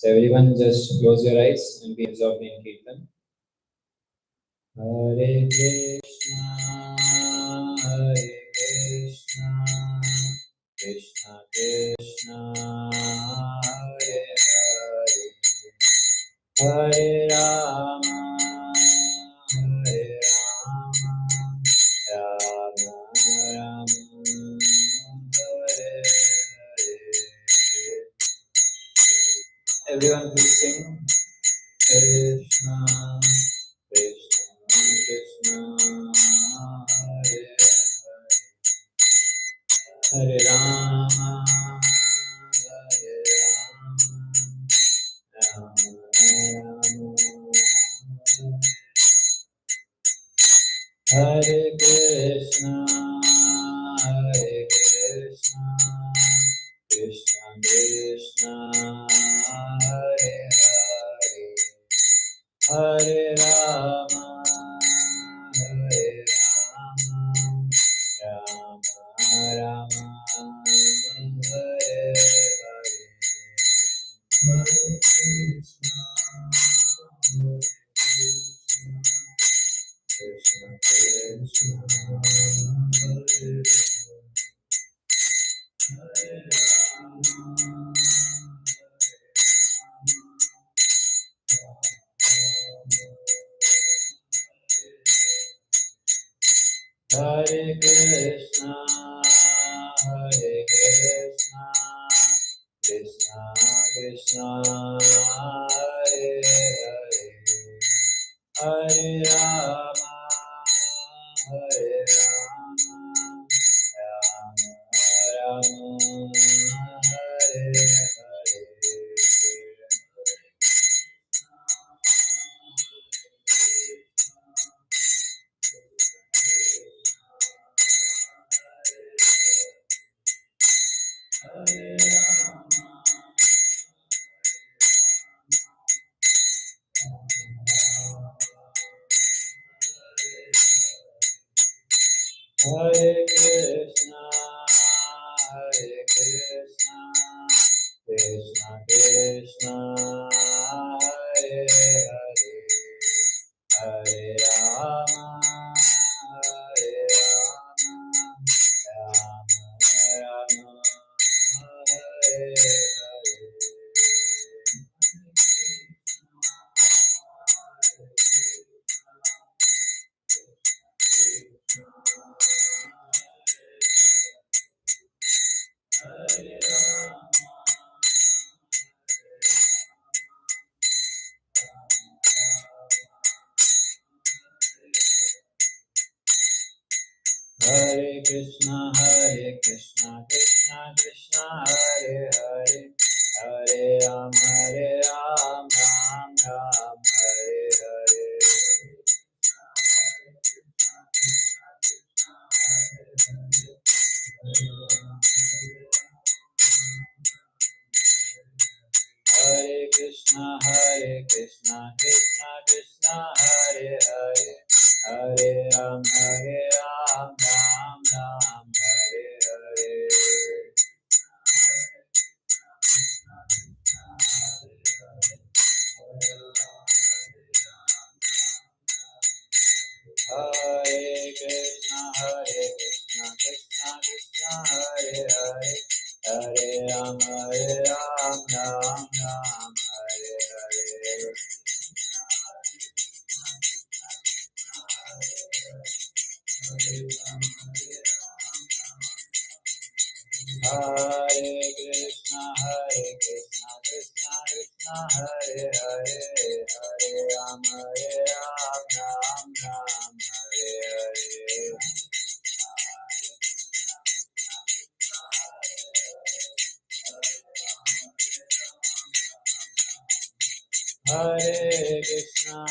So everyone just close your eyes and be absorbed in Kirtan. Hare Krishna, Hare Krishna, Krishna Krishna, Hare Hare, Hare Rama, Hare Rama, Rama Rama, Hare Hare. Everyone please sing. Krishna, Krishna, Krishna, Hare Hare, Hare Rama, Hare Rama, Rama Rama, Hare Krishna, Hare Krishna, Krishna Krishna, Hare Hare, Hare Rama, Hare Rama, Rama Rama, Hare Hare. Hare Krishna, Hare Krishna, Krishna Krishna, Hare Hare Krishna, Hare Krishna, Krishna Krishna, Hare Hare, Hare Rama, Hare Rama, Rama Rama, Hare Hare. Hare Krishna, Hare Krishna, Krishna Krishna, Hare Hare, Hare Rama, Hare Rama, Rama Rama, Hare Hare. Hare Krishna, Krishna Krishna, Hare Hare, Hare Rama, Ram Ram, Hare Hare. Hare Krishna, Krishna Krishna, Hare Hare, Hare Rama, Ram Ram, Hare Hare. Hare Krishna, Krishna Krishna, Hare Hare, Hare Rama, Ram Ram, Hare Hare. Hare Krishna, Krishna Krishna, Hare Hare, Hare Rama, Ram Ram, Hare Hare. Hare Krishna,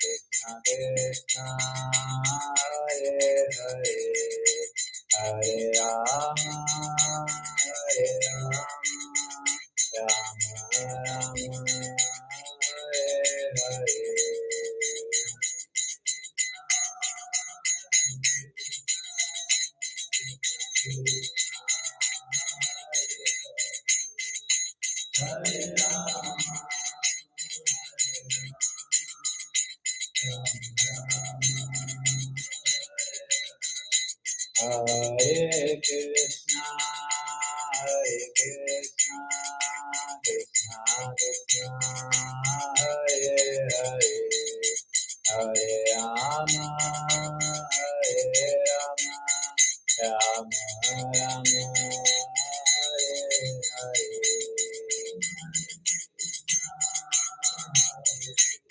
Krishna Krishna, Hare Hare, Hare Rama, Rama Rama, Hare Hare. Hare Krishna, Hare Krishna, Krishna Krishna, Hare Hare, Hare Rama, Hare Rama, Rama Rama, Hare Hare.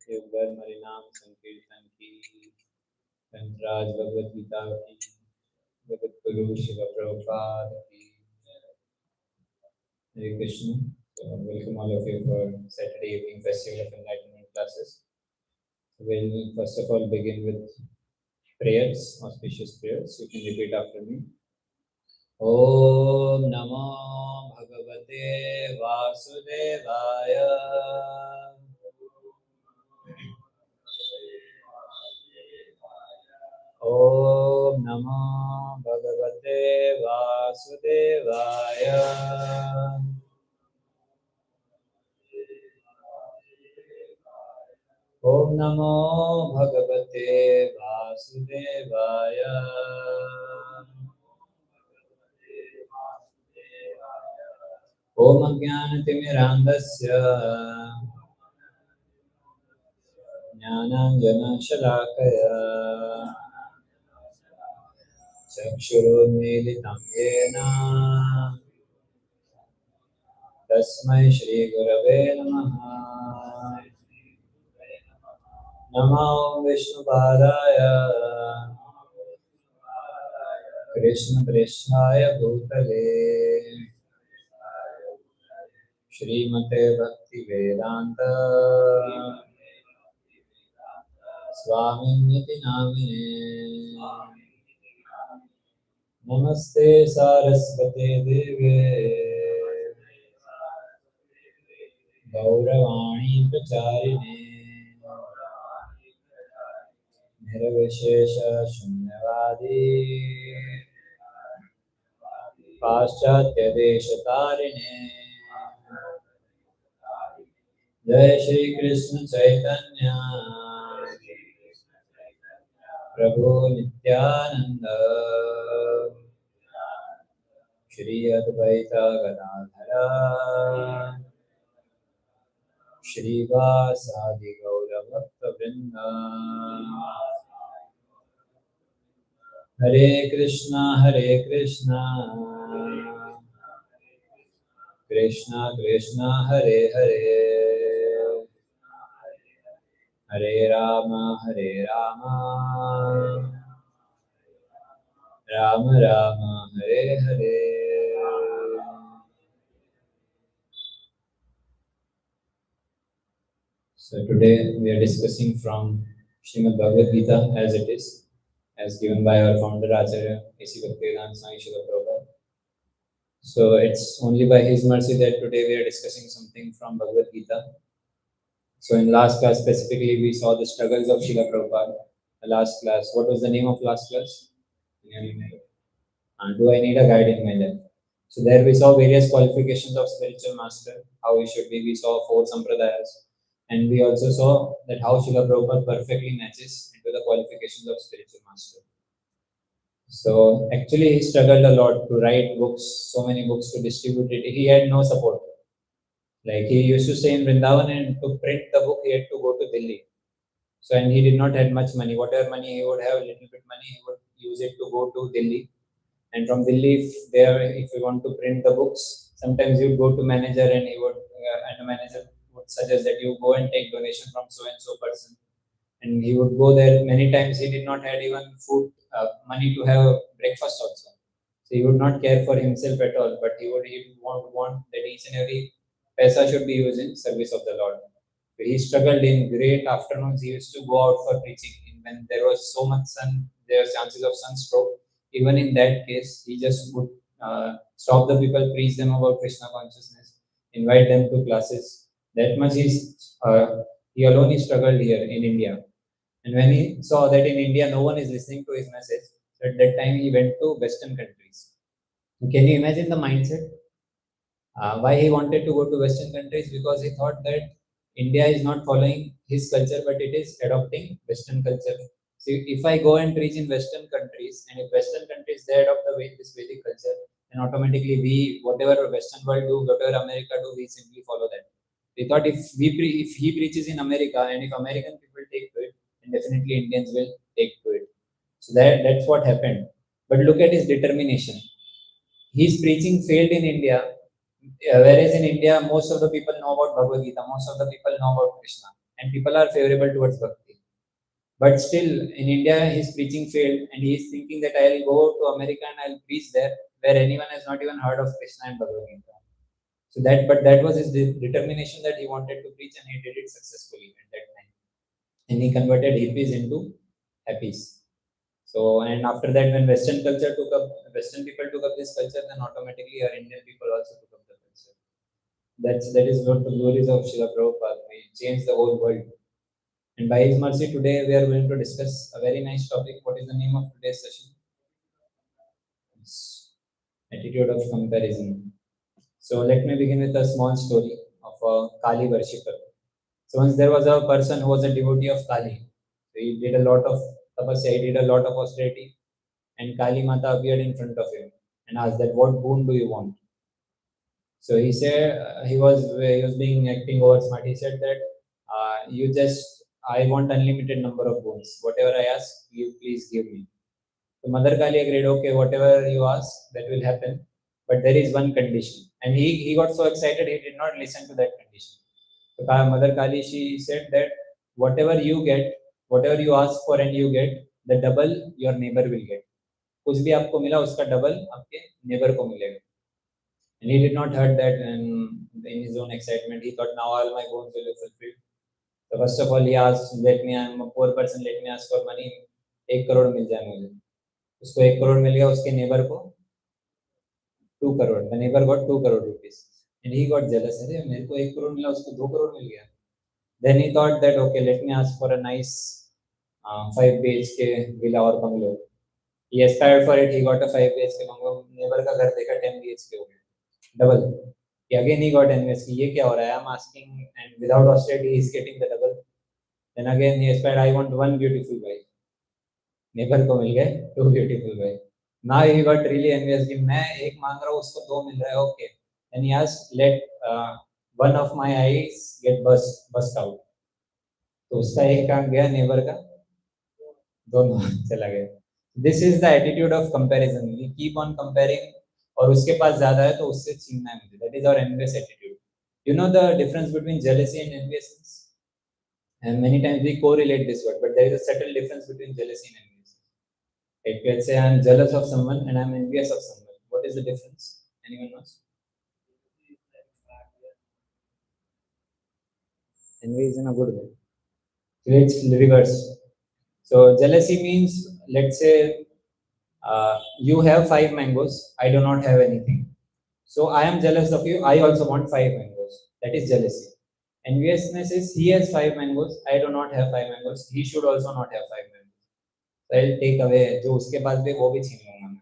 युगल हरिनाम संकीर्तन की, धनराज भगवत गीता की, जगत गुरु शिव प्रभुपाद की। Hare Krishna. So welcome all of you for Saturday evening festival of enlightenment classes. We'll first of all begin with prayers, auspicious prayers. You can repeat after me. Om Namo Bhagavate Vasudevaya. Om Namo Bhagavate Vasudevaya. Om Namo Bhagavate Vasudevaya. Om Ajnanatimirandasya Jnananjana Shalakaya Chakshurunmilitam Yena Tasmai Shri Gurave Namaha. Namo Vishnupadaya Krishna Prishthaya Bhutale Shrimate Bhakti Vedanta Swaminiti Namine. Namaste Saraswate Deve Gauravani Pracharine Nirvishesha Shunyavadi Paschatya Deshatarine. Jai Shri Krishna Chaitanya Prabhu Nityananda Shri Advaita Gadadhara Shri Vasadi Gaura Bhakta Vrinda. Hare Krishna Krishna Krishna Hare Hare Hare Rama Rama Rama Hare Hare. So today we are discussing from Srimad Bhagavad Gita as it is, as given by our founder Acharya A.C. Bhaktivedanta Swami Srila Prabhupada. So it's only by his mercy that today we are discussing something from Bhagavad Gita. So in last class specifically we saw the struggles of Srila Prabhupada. The last class, what was the name of last class? Do I need a guide in my life? So there we saw various qualifications of spiritual master, how he should be. We saw 4 sampradayas, and we also saw that how Srila Prabhupada perfectly matches into the qualifications of spiritual master. So actually he struggled a lot to write books, so many books to distribute it. He had no support. Like he used to stay in Vrindavan, and to print the book he had to go to Delhi. So and he did not have much money. Whatever money he would have, a little bit money, he would use it to go to Delhi. And from Delhi, if you want to print the books, sometimes you would go to manager and he would, and the manager would suggest that you go and take donation from so and so person. And he would go there. Many times he did not have even food, money to have breakfast also. So he would not care for himself at all, but he would want that each and every paisa should be used in service of the Lord. So he struggled in great afternoons. He used to go out for preaching. When there was so much sun, there was chances of sunstroke. Even in that case, he just would stop the people, preach them about Krishna consciousness, invite them to classes. That much he alone is struggled here in India. And when he saw that in India no one is listening to his message, at that time he went to Western countries. Can you imagine the mindset? Why he wanted to go to Western countries? Because he thought that India is not following his culture, but it is adopting Western culture. So if I go and preach in Western countries, and if Western countries they adopt this Vedic culture, then automatically we, whatever Western world do, whatever America do, we simply follow that. We thought if he preaches in America, and if American people take to it, then definitely Indians will take to it. So that's what happened. But look at his determination. His preaching failed in India, whereas in India, most of the people know about Bhagavad Gita, most of the people know about Krishna, and people are favorable towards bhakti. But still, in India, his preaching failed, and he is thinking that I'll go to America and I'll preach there, where anyone has not even heard of Krishna and Bhagavad Gita. So that was his determination, that he wanted to preach, and he did it successfully at that time. And he converted hippies into happies. So, and after that, when Western people took up this culture, then automatically our Indian people also took up the culture. That is what the glories of Srila Prabhupada. We changed the whole world. And by His mercy, today we are going to discuss a very nice topic. What is the name of today's session? It's attitude of comparison. So let me begin with a small story of a Kali worshipper. So once there was a person who was a devotee of Kali. So he did a lot of tapasya, he did a lot of austerity, and Kali Mata appeared in front of him and asked that, what boon do you want? So he said, he was being acting over smart. He said that, I want unlimited number of boons. Whatever I ask, you please give me. So Mother Kali agreed, okay, whatever you ask, that will happen. But there is one condition. And he got so excited, he did not listen to that condition. So Mother Kali, she said that whatever you get, whatever you ask for and you get, the double your neighbor will get. कुछ भी आपको मिला उसका double आपके neighbor को मिलेगा. And he did not heard that, and in his own excitement, he thought, now all my goals will be fulfilled. So first of all, he asked, I'm a poor person, let me ask for money. 1 crore मिल जाए मुझे. उसको 1 करोड़ मिल गया, उसके neighbor को 2 crore. The neighbor got 2 crore rupees. And he got jealous. अरे मेरे को 1 करोड़ मिला, उसको 2 करोड़ मिल गया. Then he thought that, okay, let me ask for a nice 5 BHK villa or bungalow. He aspired for it. He got a 5 BHK bungalow. Neighbor का घर देखा 10 BHK हो गया. Double. Again he got envious. ये क्या हो रहा है? I'm asking, and without austerity, he is getting the double. Then again he aspired, I want one beautiful wife. Neighbor को मिल गए 2 beautiful wife. Now he got really envious. कि मैं एक मांग रहा हूँ, उसको 2 मिल रहा है. Okay. Then he asked, let one of my eyes get bust out. तो उसका एक काम गया, neighbor का दोनों चला गया. This is the attitude of comparison. We keep on comparing, और उसके पास ज्यादा है तो उससे छीनना है मुझे. That is our envious attitude. You know the difference between jealousy and enviousness? And many times we correlate this word, but there is a subtle difference between jealousy and enviousness. Like, let's say I'm jealous of someone and I'm envious of someone. What is the difference? Anyone knows? Envy is in a good way. So it's reverse. So jealousy means, let's say you have 5 mangoes, I do not have anything. So I am jealous of you, I also want 5 mangoes. That is jealousy. Enviousness is, he has 5 mangoes, I do not have 5 mangoes, he should also not have 5 mangoes. So I'll take away जो उसके पास भी वो भी छीन लूंगा मैं.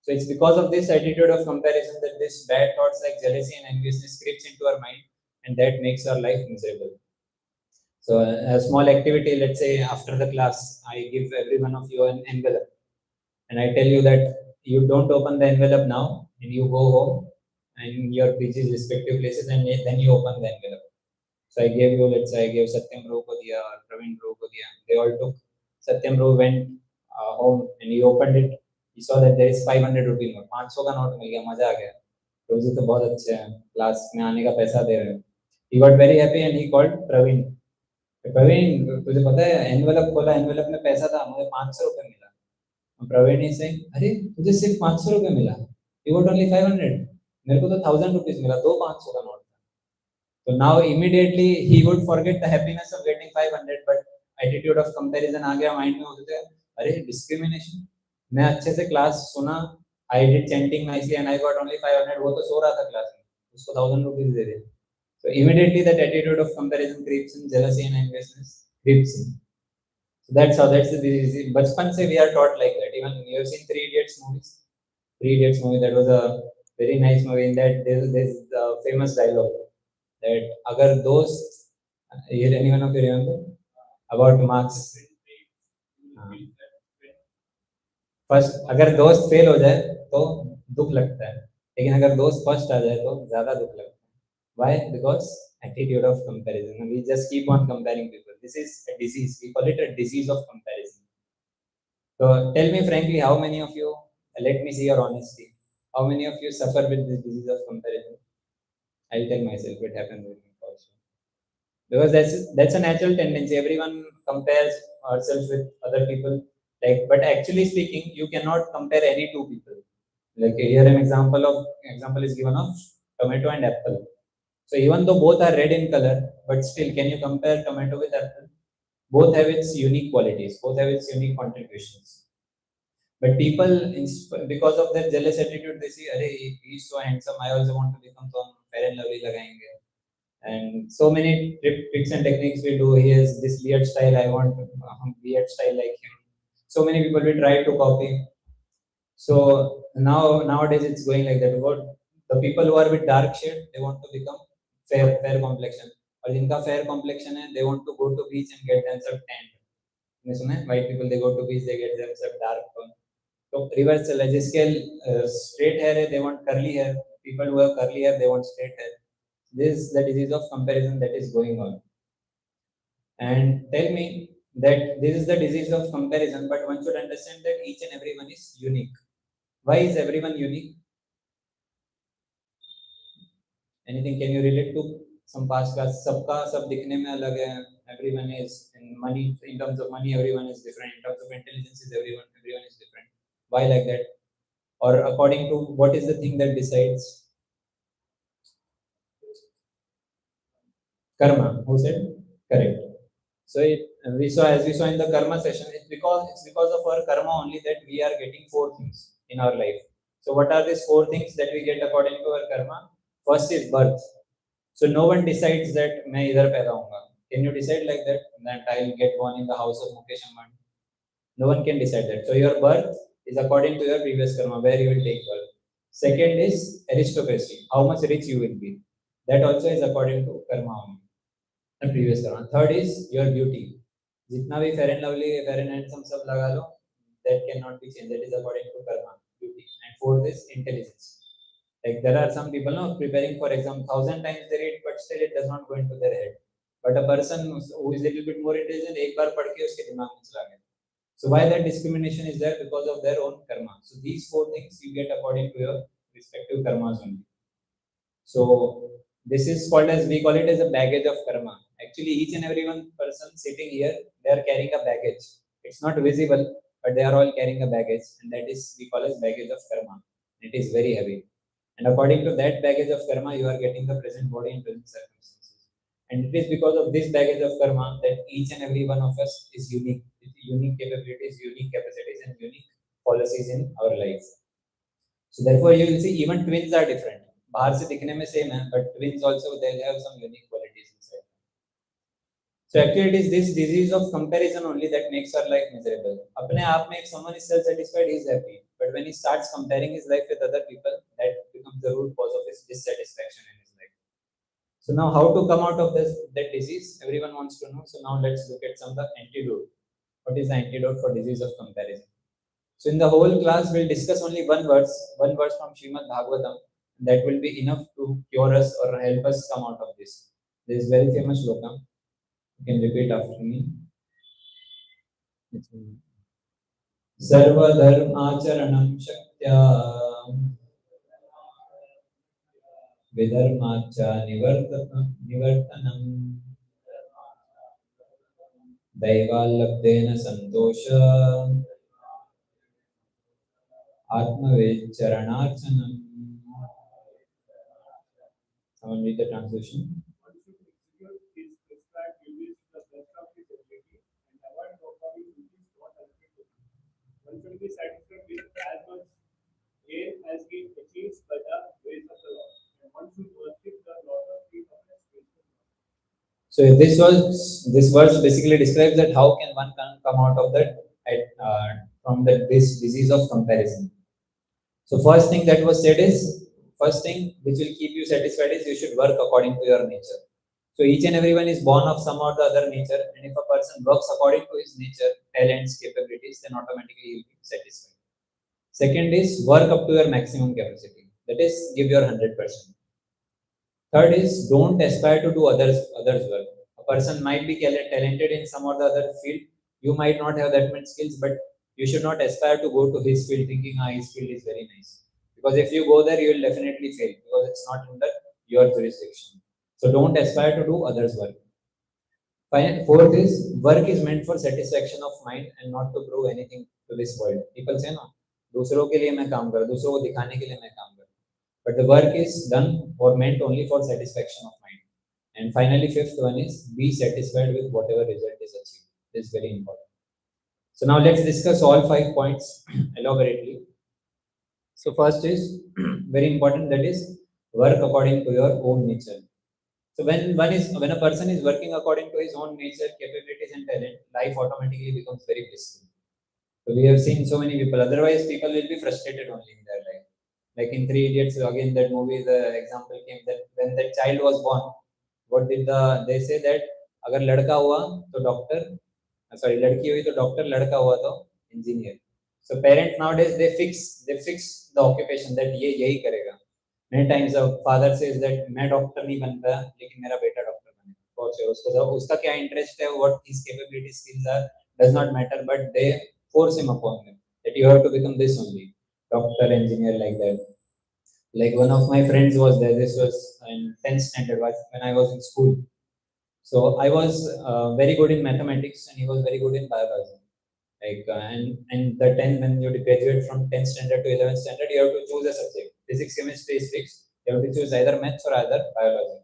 So it's because of this attitude of comparison that this bad thoughts like jealousy and enviousness creeps into our mind, and that makes our life miserable. So a small activity, let's say after the class, I give every one of you an envelope, and I tell you that you don't open the envelope now, and you go home and your PG's respective places, and then you open the envelope. So I gave you, let's say I gave Satyam Prabhu ko diya, or Praveen Prabhu ko diya. They all took. Satyam Prabhu went home and he opened it. He saw that there is 500 rupee note. 500 का note मिल गया, मजा आ गया. रोजी तो बहुत अच्छे हैं, class में आने का पैसा दे रहे हैं. He got very happy and he called Praveen. Praveen, तुझे पता है एनवेलप खोला, एनवेलप में पैसा था, मुझे 500 रुपए मिला. Praveen is saying, अरे तुझे सिर्फ 500 रुपए मिला. You got only 500. मेरे को तो 1000 rupees मिला, दो 500 का note. So now immediately he would forget the happiness of getting 500, but attitude of comparison आ गया माइंड में. होते थे, अरे discrimination. मैं अच्छे से क्लास सुना, I did chanting nicely and I got only 500. वो तो सो रहा था क्लास में, उसको 1,000 rupees they they. So immediately that attitude of comparison creeps in, jealousy and enviousness creeps in. So that's the disease. बचपन से we are taught like that. Even you have seen Three Idiots movies. Three Idiots movie, that was a very nice movie. In that there's the famous dialogue that अगर दोस्त, anyone of you remember about Marx? First अगर दोस्त fail हो जाए तो दुख लगता है, लेकिन अगर दोस्त फर्स्ट आ जाए तो ज्यादा दुख लगता है. Why? Because attitude of comparison. We just keep on comparing people. This is a disease. We call it a disease of comparison. So tell me frankly, how many of you? Let me see your honesty. How many of you suffer with this disease of comparison? I'll tell myself it happens with me also. Because that's a natural tendency. Everyone compares ourselves with other people. Like, but actually speaking, you cannot compare any two people. Like here, an example is given of tomato and apple. So even though both are red in color, but still, can you compare tomato with apple? Both have its unique qualities. Both have its unique contributions. But people, because of their jealous attitude, they see, "Arey, he's so handsome. I also want to become so fair and lovely." Lagayenge. And so many tricks and techniques we do. He has this beard style. I want beard style like him. So many people will try to copy. So nowadays it's going like that. What the people who are with dark shade, they want to become fair complexion. और जिनका fair complexion है, they want to go to beach and get themselves tanned. आपने सुना है? White people, they go to beach, they get themselves dark tone. तो reverse चला है. जिसके straight hair है, they want curly hair. People who have curly hair, they want straight hair. This is the disease of comparison that is going on. And tell me that this is the disease of comparison, but one should understand that each and everyone is unique. Why is everyone unique? Anything can you relate to some past का? सबका सब दिखने में अलग है. Everyone is in money, in terms of money, everyone is different. In terms of intelligence, everyone is different. Why like that? Or according to what is the thing that decides? Karma. Who said? Correct. So as we saw in the karma session, it's because of our karma only that we are getting four things in our life. So what are these four things that we get according to our karma? First is birth. So no one decides that मैं इधर पैदा होऊंगा. Can you decide like that? That I'll get born in the house of Mukesh Ambani? No one can decide that. So your birth is according to your previous karma, where you will take birth. Second is aristocracy, how much rich you will be. That also is according to karma only, and previous karma. Third is your beauty. जितना भी fair and lovely, fair and handsome सब लगा लो, that cannot be changed. That is according to karma, beauty. And fourth is intelligence. Like there are some people now preparing for exam 1,000 times they read, but still it does not go into their head. But a person who is a little bit more intelligent, एक बार पढ़ के उसके दिमाग में चला गया. So why that discrimination is there? Because of their own karma. So these four things you get according to your respective karmas only. So this is called as, we call it as a baggage of karma. Actually, each and every one person sitting here, they are carrying a baggage. It's not visible, but they are all carrying a baggage, and that is we call as baggage of karma. It is very heavy. And according to that baggage of karma, you are getting the present body and present circumstances. And it is because of this baggage of karma that each and every one of us is unique, with unique capabilities, unique capacities, and unique policies in our life. So therefore, you will see even twins are different. बाहर से दिखने में same है, but twins also they have some unique qualities inside. So actually, it is this disease of comparison only that makes our life miserable. अपने आप में if someone is self-satisfied, he is happy. But when he starts comparing his life with other people, that becomes the root cause of his dissatisfaction in his life. So now, how to come out of that disease? Everyone wants to know. So now let's look at some of the antidote. What is the antidote for disease of comparison? So in the whole class, we'll discuss only one verse from Srimad Bhagavatam. That will be enough to cure us or help us come out of this. This is very famous shloka. You can repeat after me. सर्वधर्माचरणं शक्त्या विधर्माच्च निवर्तनम् दैवाल्लब्धेन Santosh आत्मवेच्चरणार्चनम्. Someone read the translation. One should be satisfied with as much So this verse basically describes that how can one come out of that from this disease of comparison. So first thing that was said is, first thing which will keep you satisfied is you should work according to your nature. So each and everyone is born of some or the other nature, and if a person works according to his nature, talents, capabilities, then automatically he will be satisfied. Second is work up to your maximum capacity. That is, give your 100%. Third is don't aspire to do others work. A person might be talented in some or the other field. You might not have that much skills, but you should not aspire to go to his field thinking, his field is very nice. Because if you go there, you will definitely fail because it's not in your jurisdiction. So don't aspire to do others work. Fourth is work is meant for satisfaction of mind and not to prove anything to this world. People say no, दूसरों के लिए मैं काम कर, दूसरों को दिखाने के लिए मैं काम कर. But the work is done or meant only for satisfaction of mind. And finally, fifth one is be satisfied with whatever result is achieved. This is very important. So now let's discuss all 5 points elaborately. So first is very important, that is work according to your own nature. So when a person is working according to his own nature, capabilities and talent, life automatically becomes very blissful. So we have seen so many people. Otherwise, people will be frustrated only in their life. Like in Three Idiots, again that movie, the example came that when that child was born, what did they say that अगर लड़का हुआ तो doctor, sorry लड़की हुई तो doctor, लड़का हुआ तो engineer. So parents nowadays they fix the occupation that ये यही करेगा. Many times a father says that मैं डॉक्टर नहीं बन पाया लेकिन मेरा बेटा डॉक्टर बनेगा. बहुत से उसका क्या इंटरेस्ट है, what his capabilities skills are does not matter, but they force him upon him that you have to become this only, doctor, engineer, like that. Like one of my friends was there. This was in 10th standard when I was in school. So I was very good in mathematics and he was very good in biology. Like and the 10 when you graduate from 10th standard to 11th standard, you have to choose a subject. Physics, chemistry is fixed. You have to choose either maths or either biology.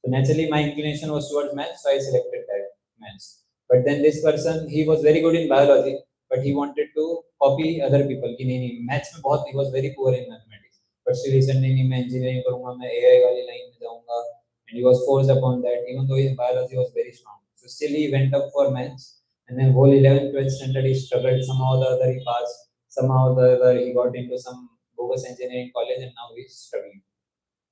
So naturally, my inclination was towards maths, so I selected that maths. But then this person, he was very good in biology, but he wanted to copy other people. कि नहीं maths में बहुत, he was very poor in mathematics. But still he said नहीं मैं engineering करूँगा, मैं AI वाली line में जाऊँगा. And he was forced upon that, even though his biology was very strong. So still he went up for maths. And then whole 11th, 12th standard he struggled. Somehow or the other he passed. Somehow or the other he got into some bogus engineering college and now he's struggling.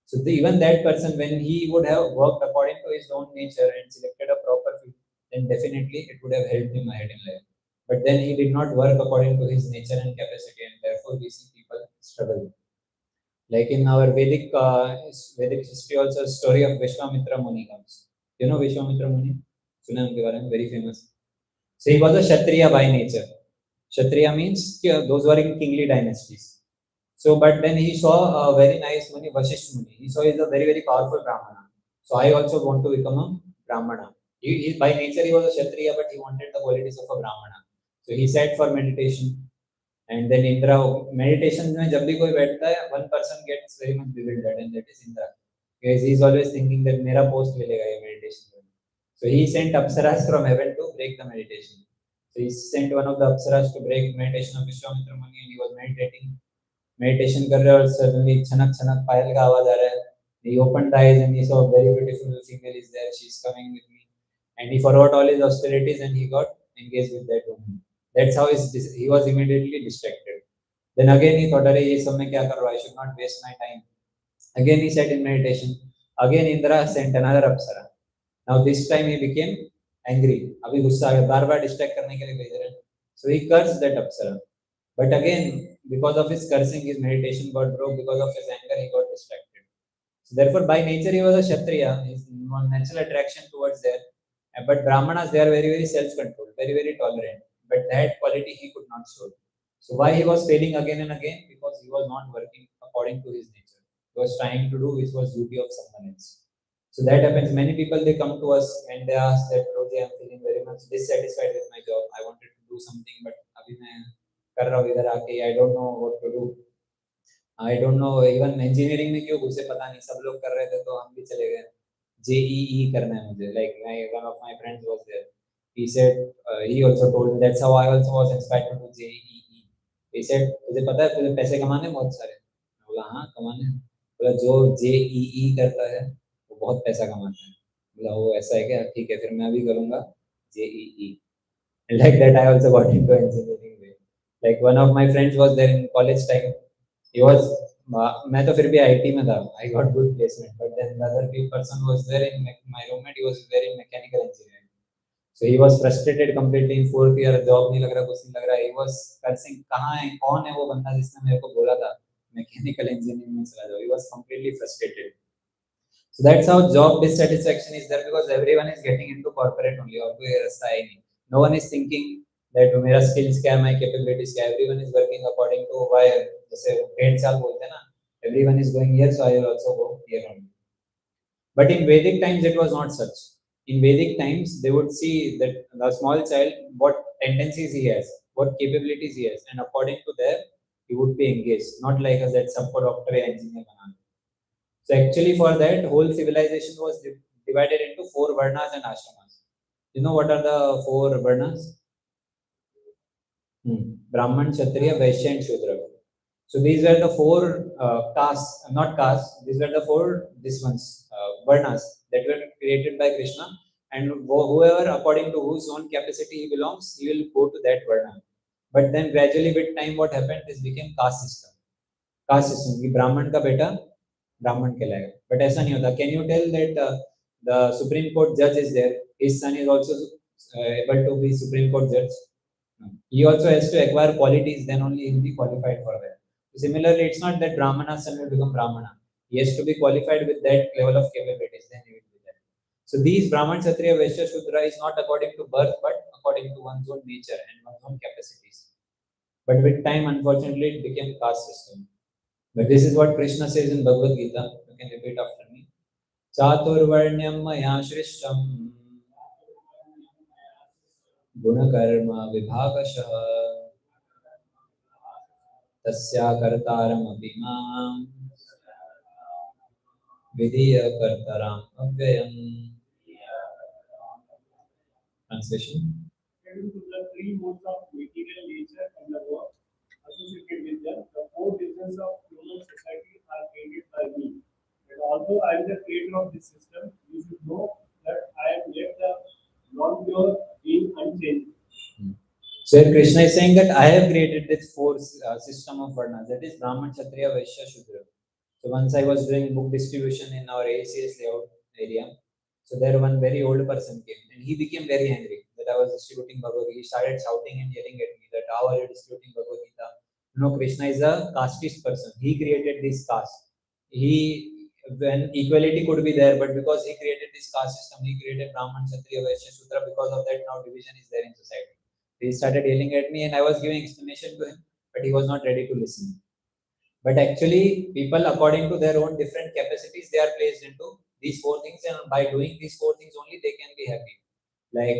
So even that person, when he would have worked according to his own nature and selected a proper field, then definitely it would have helped him ahead in life. But then he did not work according to his nature and capacity, and therefore we see people struggle. Like in our Vedic history, also a story of Vishwamitra Muni comes. You know Vishwamitra Muni? Suna unke bare mein, very famous. So he was a Kshatriya by nature. Kshatriya means those who are in kingly dynasties. So, but then he saw a very nice Muni, Vashisht Muni. He saw he's a very, very powerful Brahmana. So I also want to become a Brahmana. By nature he was a Kshatriya, but he wanted the qualities of a Brahmana. So he sat for meditation. And then Indra, meditation में जब भी कोई बैठता है, one person gets very much bewildered, and that is Indra. Because he is always thinking that मेरा post मिलेगा ये meditation में. So he sent apsaras from heaven to break the meditation. So he sent one of the apsaras to break meditation of Vishwamitra Muni, and he was meditating. Meditation कर रहे और suddenly छनक छनक पायल का आवाज आ रहा है. He opened eyes and he saw a very beautiful female is there. She's coming with me, and he forgot all his austerities and he got engaged with that woman. That's how he was immediately distracted. Then again he thought, "Arey, ये सब मैं क्या कर रहा हूँ? I should not waste my time." Again he sat in meditation. Again Indra sent another apsara. Now this time he became angry. अभी गुस्सा आ गया, बार-बार distract करने के लिए भेज रहे हैं. So he cursed that apsara. But again, because of his cursing, his meditation got broke. Because of his anger, he got distracted. So therefore, by nature, he was a Kshatriya. His natural attraction towards there. But Brahmanas, they are very, very self-controlled, very, very tolerant. But that quality he could not show. So why he was failing again and again? Because he was not working according to his nature. He was trying to do which was duty of someone else. So that happens. Many people, they come to us and they ask that, "Roji, I'm feeling very much dissatisfied with my job. I wanted to do something, but abhi main कर रहा हूँ इधर आके, I don't know what to do. I don't know even engineering में क्यों घुसे पता नहीं, सब लोग कर रहे थे तो हम भी चले गए. JEE करना है मुझे. Like one of my friends was there. He said he also told me that's how I also was inspired to do JEE. He said तुझे पता है तुझे पैसे कमाने बहुत सारे. बोला हाँ कमाने हैं। बोला जो JEE करता है वो बहुत पैसा कमाता है। बोला वो ऐसा है क्या, ठीक है फिर मैं भी करूँगा JEE। And like that, I also got into engineering way. Like one of my friends was there in college time. He was, मैं तो फिर भी IT में था. I got good placement. But then the other person was there in my roommate. He was there in mechanical engineering. So he was frustrated completely in fourth year. Job नहीं लग रहा, कुछ नहीं लग रहा. He was cursing, कहाँ है, कौन है वो बंदा जिसने मेरे को बोला था mechanical engineering में चला जाओ. He was completely frustrated. So that's how job dissatisfaction is there, because everyone is getting into corporate only. और कोई रास्ता है नहीं. No one is thinking that मेरा skills क्या है, my capabilities क्या है. Everyone is working according to why. जैसे 1.5 साल बोलते हैं ना, everyone is going here, so I will also go here only. But in Vedic times, it was not such. In Vedic times, they would see that the small child, what tendencies he has, what capabilities he has, and according to that, he would be engaged. Not like us that सबको doctor या engineer banana. So actually, for that, whole civilization was divided into 4 varnas and ashramas. You know what are the 4 varnas? Brahman, Kshatriya, Vaishya, and Shudra. So these were the 4 castes, not castes. These were the 4 this ones varnas that were created by Krishna, and whoever, according to whose own capacity he belongs, he will go to that varna. But then gradually, with time, what happened? This became caste system. Caste system. कि ब्राह्मण का बेटा ब्राह्मण कहलाएगा. But ऐसा नहीं होता. Can you tell that the Supreme Court judge is there? His son is also able to be Supreme Court judge. No. He also has to acquire qualities. Then only he will be qualified for that. Similarly, it's not that Brahmana's son will become Brahmana. He has to be qualified with that level of capabilities. Then he will be there. So these Brahman, Kshatriya, Vaishya, Shudra is not according to birth, but according to one's own nature and one's own capacities. But with time, unfortunately, it became caste system. But this is what Krishna says in Bhagavad Gita. You can repeat after me. Chaturvarnyam maya shrishtam gunakarma vibhagashah tasya kartaram apimam vidya kartaram avyayam. Translation. According to the 3 modes of material nature and the work associated with them, the 4 divisions of human society are created by me. And although I am the creator of this system, you should know that I am yet the non-pure being unchanged. So here Krishna is saying that I have created this 4 system of varnas, that is Brahman, Kshatriya, Vaishya, Shudra. So once I was doing book distribution in our ACS layout area, so there one very old person came and he became very angry that I was distributing Bhagavad Gita. He started shouting and yelling at me that how are you distributing Bhagavad Gita? You know, Krishna is a casteist person. He created this caste. He, when equality could be there, but because he created this caste system, he created Brahman, Kshatriya, Vaishya, Shudra. Because of that, now division is there in society. He started yelling at me and I was giving explanation to him, but he was not ready to listen. But actually, people, according to their own different capacities, they are placed into these 4 things, and by doing these 4 things only, they can be happy. Like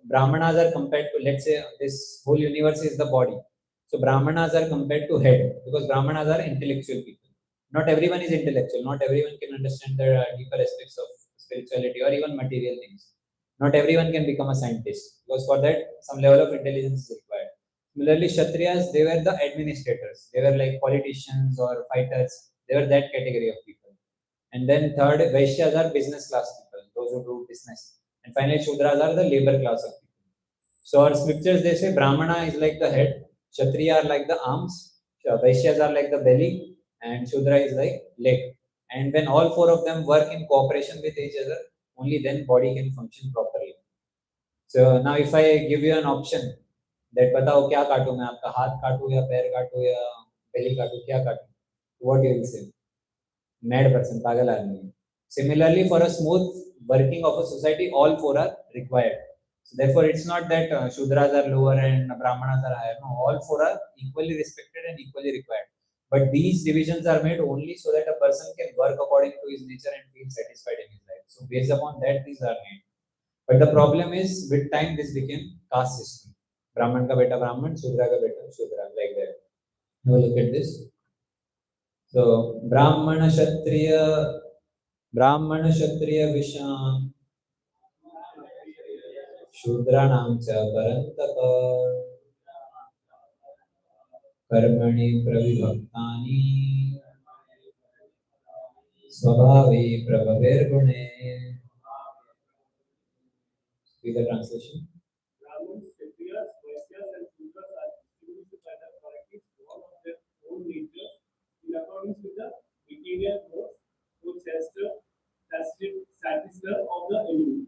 Brahmanas are compared to, let's say, this whole universe is the body. So Brahmanas are compared to head, because Brahmanas are intellectual people. Not everyone is intellectual. Not everyone can understand the deeper aspects of spirituality or even material things. Not everyone can become a scientist, because for that some level of intelligence is required. Similarly, Kshatriyas, they were the administrators. They were like politicians or fighters. They were that category of people. And then third, Vaishyas are business class people, those who do business. And finally, Shudras are the labor class of people. So our scriptures, they say Brahmana is like the head, Kshatriya are like the arms, Vaishyas are like the belly, and Shudra is like leg. And when all 4 of them work in cooperation with each other, only then body can function properly. So now if I give you an option that बताओ क्या काटूं मैं, आपका हाथ काटूं या पैर काटूं या belly काटूं, क्या काटूं, what you will say? Mad person, पागल आदमी. Similarly, for a smooth working of a society, all 4 are required. So therefore, it's not that Shudras are lower and Brahmanas are higher. No, all 4 are equally respected and equally required. But these divisions are made only so that a person can work according to his nature and feel satisfied in his life. So based upon that, these are made. But the problem is, with time, this became caste system. Brahman ka beta Brahman, Shudra ka beta Shudra, like that. Now look at this. So Brahmana Kshatriya Visham Shudranam cha Parantapa Karmani Pravibhaktani Swabhavi Prabhaver Gune. Read the translation. Brahmins, Kshatriyas, Vaishyas, and Shudras are distinguished by the qualities born of their own nature in accordance with the material laws which satisfier of the enemy.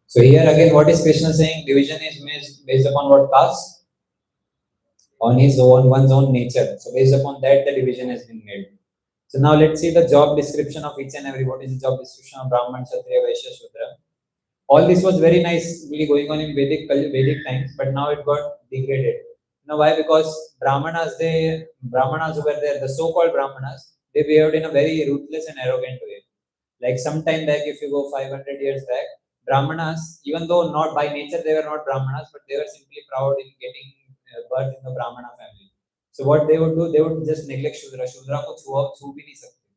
So here again, what is Krishna saying? Division is based upon what caste? On his own, one's own nature. So based upon that, the division has been made. So now let's see the job description of each and every. What is the job description of Brahman, Kshatriya, Vaishya, Shudra? All this was very nicely going on in Vedic times, but now it got degraded. You know why? Because Brahmanas who were there, the so-called Brahmanas, they behaved in a very ruthless and arrogant way. Like some time back, if you go 500 years back, Brahmanas, even though not by nature they were not Brahmanas, but they were simply proud in getting birth in the Brahmana family. So what they would do, they would just neglect Shudra. Shudra ko छू भी नहीं सकते.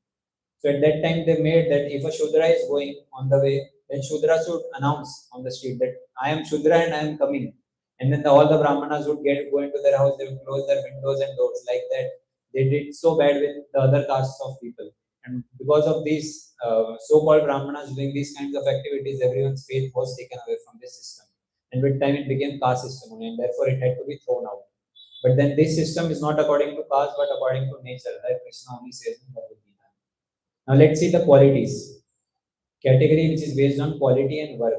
So at that time they made that if a Shudra is going on the way, then Shudra should announce on the street that I am Shudra and I am coming. And then all the Brahmanas would go into their house, they would close their windows and doors like that. They did so bad with the other castes of people. And because of these so-called Brahmanas doing these kinds of activities, everyone's faith was taken away from this system. And with time it became caste system only, and therefore it had to be thrown out. But then this system is not according to caste, but according to nature, that Krishna only says in Bhagavad Gita. Now let's see the qualities. Category which is based on quality and work.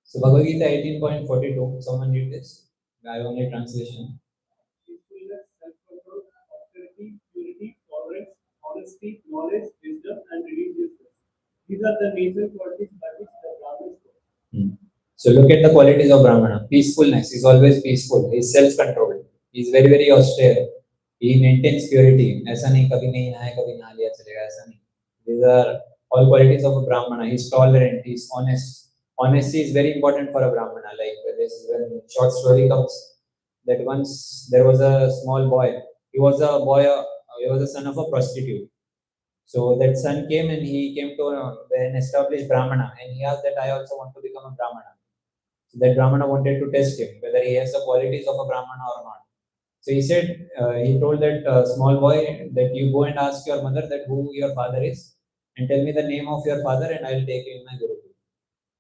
So Bhagavad Gita 18.42. Someone read this? I have only translation. Peacefulness, self-control, austerity, purity, tolerance, honesty, knowledge, wisdom, and religiousness. These are the major qualities by which the Brahmins go. So look at the qualities of Brahmana. Peacefulness. He is always peaceful. He is self-controlled. He is very, very austere. He maintains purity. ऐसा नहीं कभी नहीं नहाया कभी नहा लिया चलेगा ऐसा नहीं. These are all qualities of a Brahmana. He is tolerant. He is honest. Honesty is very important for a Brahmana. Like this, when short story comes, that once there was a small boy. He was the son of a prostitute. So that son came and he came to an established Brahmana and he asked that I also want to become a Brahmana. So that Brahmana wanted to test him whether he has the qualities of a Brahmana or not. So he said, he told that small boy that you go and ask your mother that who your father is and tell me the name of your father and I will take you in my Guru.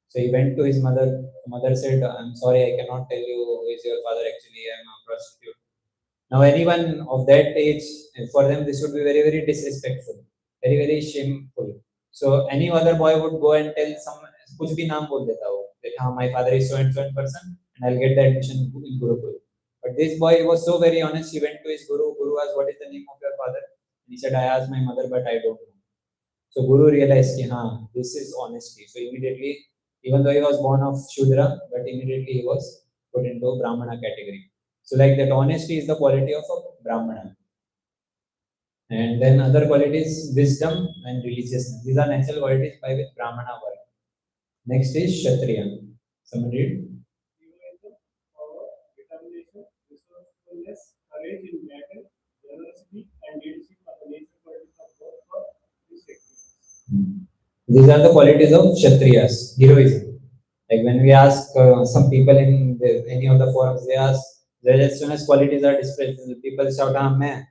So he went to his mother. The mother said, I'm sorry, I cannot tell you who is your father. Actually, I am a prostitute. Now, anyone of that age, for them, this would be very, very disrespectful, very, very shameful. So any other boy would go and tell some, कुछ भी नाम बोल देता हो, that my father is so and so person, and I'll get the admission in Gurukul. But this boy was so very honest. He went to his Guru. Guru asked, what is the name of your father? And he said, I asked my mother, but I don't know. So Guru realized, this is honesty. So immediately, even though he was born of Shudra, but immediately he was put into Brahmana category. So like that, honesty is the quality of a Brahmana. And then other qualities, wisdom and religiousness. These are natural qualities by which Brahmana work. Next is Kshatriya. Someone read? Heroism, power, determination, resourcefulness, courage in battle, generosity, and leadership are the major qualities of both for this sector. These are the qualities of Kshatriyas, heroism. Like when we ask some people in any of the forums, they ask, as soon as qualities are displayed, people shout, मैं,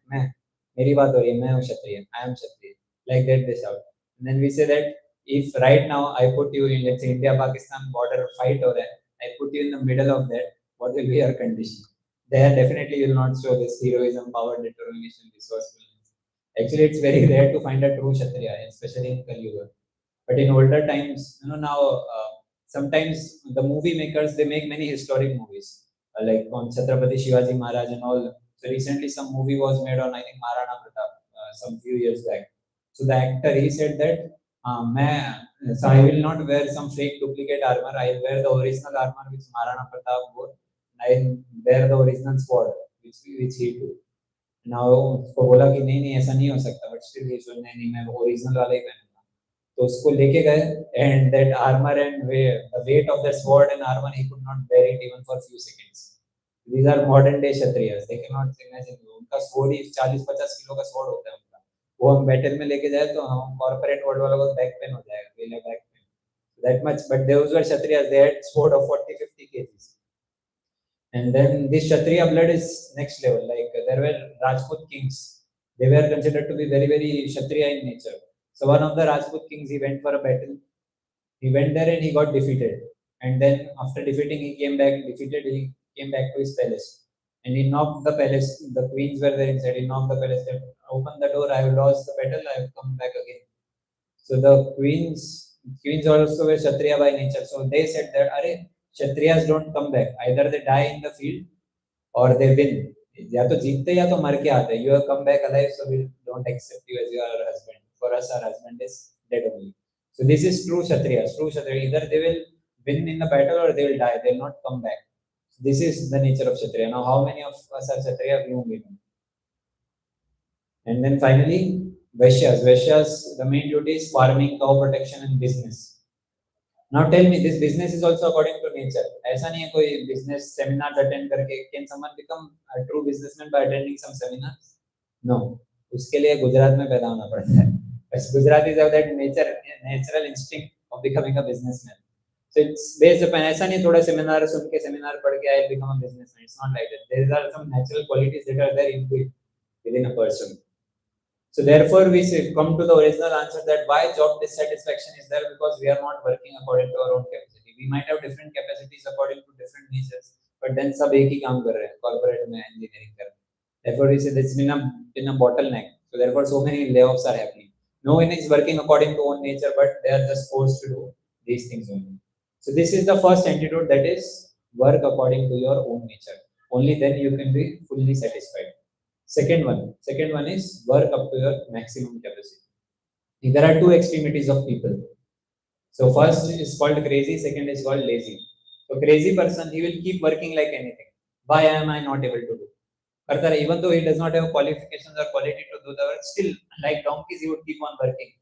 मेरी बात हो रही है, मैं हूँ Kshatriya, I am Kshatriya. Like that they shout. And then we say that if right now I put you in, let's say India-Pakistan border fight or I put you in the middle of that, what will be your condition? There definitely will not show this heroism, power, determination, resourcefulness. Actually, it's very rare to find a true Kshatriya, especially in Kali Yuga. But in older times, now sometimes the movie makers, they make many historic movies, like on Chhatrapati Shivaji Maharaj and all. So recently some movie was made on, I think, Maharana Pratap, some few years back. So the actor, he said that, so I will not wear some fake duplicate armor, I will wear the original armor which Maharana Pratap wore, and I will wear the original sword which he took. Now उसको बोला कि नहीं ऐसा नहीं हो सकता, but still he said नहीं मैं original वाला ही पहनूंगा. तो उसको लेके गए, and that armor and the weight of the sword and armor, he could not bear it even for few seconds. These are modern day Kshatriyas. They cannot imagine. उनका sword ही 40-50 kilo का sword होता है उनका. वो हम battle में लेके जाए तो हम corporate world वालों को बैक पेन हो जाएगा, we'll have back pain. That much. But those were Kshatriyas. They had sword of 40-50 kgs. And then this Kshatriya blood is next level. Like there were Rajput kings. They were considered to be very, very Kshatriya in nature. So one of the Rajput kings, he went for a battle. He went there and he got defeated. And then after defeating, he came back defeated. He came back to his palace. And he knocked the palace. The queens were there inside. He knocked the palace. Said, "Open the door. I have lost the battle. I have come back again." So the queens also were Kshatriya by nature. So they said that, "Are Kshatriyas don't come back. Either they die in the field or they win. या तो जीतते या तो मर के आते. You have come back alive, so we don't accept you as your husband. For us, our husband is dead only." So this is true Kshatriyas. True Kshatriya. Either they will win in the battle or they will die. They will not come back. This is the nature of Kshatriya. Now, how many of us are Kshatriya? We only know. And then finally, Vaishyas. Vaishyas, the main duty is farming, cow protection, and business. Now tell me, this business is also according to nature. ऐसा नहीं है कोई business seminars attend करके can someone become a true businessman by attending some seminars? No. उसके लिए गुजरात में पैदा होना पड़ता है. But Gujaratis have that natural instinct of becoming a businessman. So it's based upon ऐसा नहीं थोड़ा सेमिनार सुन के सेमिनार पढ़ के I will become a businessman. It's not like that. There are some natural qualities that are there within a person. So therefore, we come to the original answer that why job dissatisfaction is there, because we are not working according to our own capacity. We might have different capacities according to different natures, but then सब एक ही काम कर रहे हैं, corporate में engineering कर रहे हैं. Therefore, we say it's been a bottleneck. So therefore, so many layoffs are happening. No one is working according to own nature, but they are just forced to do these things only. So this is the first antidote, that is work according to your own nature. Only then you can be fully satisfied. Second one is work up to your maximum capacity. There are two extremities of people. So first is called crazy, second is called lazy. So crazy person, he will keep working like anything. Why am I not able to do? Even though he does not have qualifications or quality to do the work, still like donkeys, he would keep on working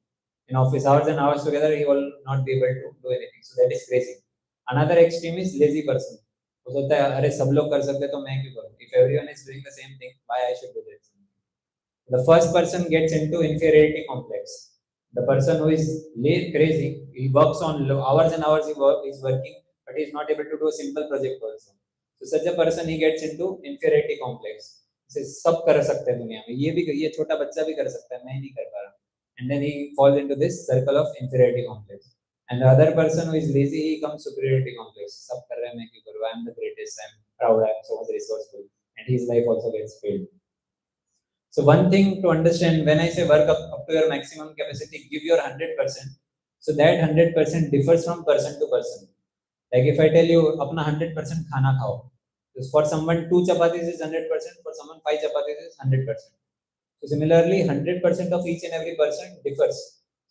in office hours and hours together. He will not be able to do anything. So that is crazy. Another extreme is lazy person. हो सकता है अरे सब लोग कर सकते तो मैं क्यों करूं? If everyone is doing the same thing, why I should do that? The first person gets into inferiority complex. The person who is crazy, he works on hours and hours. He's working, but he's not able to do a simple project also. So such a person, he gets into inferiority complex. इसे सब कर सकते हैं दुनिया में. ये छोटा बच्चा भी कर सकता है, मैं नहीं कर पा रहा. And then he falls into this circle of inferiority complex. And the other person who is lazy, he comes superiority complex. सब कर रहे हैं, मैं क्यों करूँ? I am the greatest. I am proud. I am so much resourceful. And his life also gets failed. So one thing to understand, when I say work up to your maximum capacity, give your 100%. So that 100% differs from person to person. Like if I tell you, अपना 100% खाना खाओ. So for someone 2 chapatis is 100%. For someone 5 chapatis is 100%. So similarly, 100% of each and every person differs.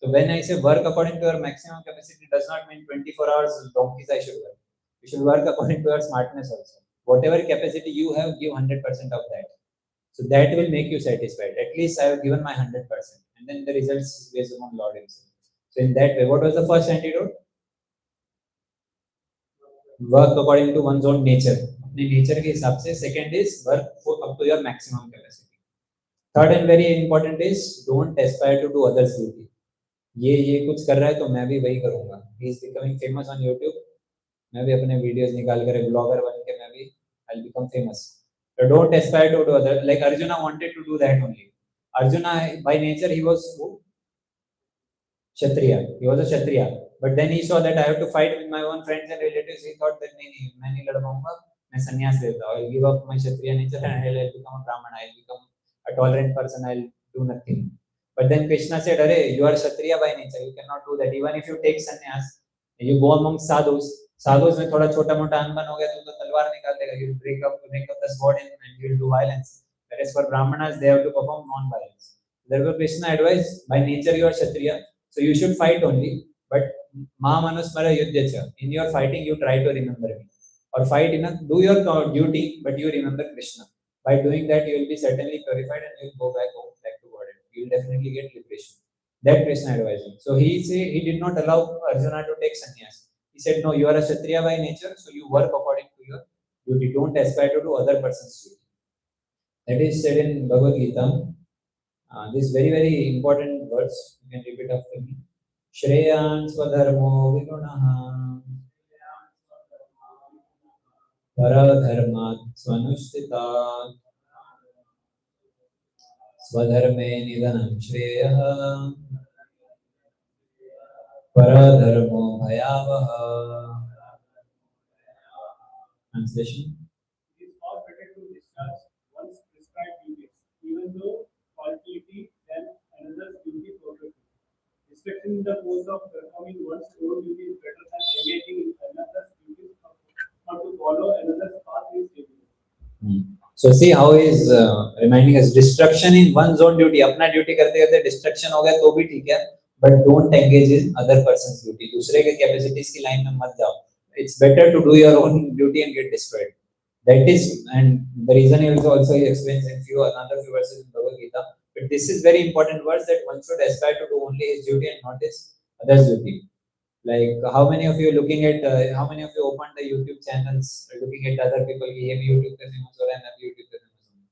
So when I say work according to your maximum capacity, does not mean 24 hours donkeys I should work. You should work according to your smartness also. Whatever capacity you have, give 100% of that. So that will make you satisfied. At least I have given my 100%. And then the results is based upon Lord himself. So in that way, what was the first antidote? Work according to one's own nature. अपने nature के हिसाब से. Second is work up to your maximum capacity. Third and very important is don't aspire to do others' duty. ये कुछ कर रहा है तो मैं भी वही करूँगा. He is becoming famous on YouTube. मैं भी अपने videos निकाल कर ब्लॉगर बन के मैं भी I'll become famous. So don't aspire to do other. Like Arjuna wanted to do that only. Arjuna by nature he was who? Kshatriya. He was a Kshatriya. But then he saw that I have to fight with my own friends and relatives. He thought that नहीं मैं नहीं लड़ पाऊँगा. मैं संन्यास लेता हूँ. I'll give up my Kshatriya nature and I'll become a Brahmana. I'll become a tolerant person. I'll do nothing. But then Krishna said, "Arey, you are Kshatriya by nature. You cannot do that. Even if you take sannyas, you go among sadhus. Sadhus में थोड़ा छोटा मोटा अनबन हो गया तो तलवार निकाल देगा. You break up the sword and you will do violence. Whereas for Brahmanas, they have to perform non-violence. Therefore, Krishna advised, by nature you are Kshatriya, so you should fight only. But Ma Manusmara Yudhyacha. In your fighting, you try to remember me. Or fight do your duty, but you remember Krishna. By doing that, you will be certainly purified and you will go back home, back to God. You will definitely get liberation. That Krishna advised him. So he did not allow Arjuna to take sannyas. He said, no, you are a Kshatriya by nature, so you work according to your duty. Don't aspire to do other person's duty. That is said in Bhagavad Gita. These very, very important words. You can repeat after me. Shreyan Swadharmo Vigunaha Paradharmat Swanushtita Swadharme Nidanam Shreyaha Paradharmo bhayavaha. Translation. It is far better to discharge one's prescribed duties, even though faultily, than another's duty perfectly. Respecting the course of performing one's own duty is better than engaging in another's duties or to follow another's path is dangerous. So see how he is reminding us destruction in one's own duty. अपना duty करते करते destruction हो गया तो भी ठीक है, but don't engage in other person's duty. दूसरे के कैपेसिटीज की लाइन में मत जाओ. It's better to do your own duty and get destroyed. That is, and the reason he also he explains in few another few verses in Bhagavad Gita. But this is very important words that one should aspire to do only his duty and not his other's duty. Like how many of you looking at how many of you open the YouTube channels looking at other people कि ये भी YouTube पे famous हो रहा है मैं भी YouTube पे famous हूँ.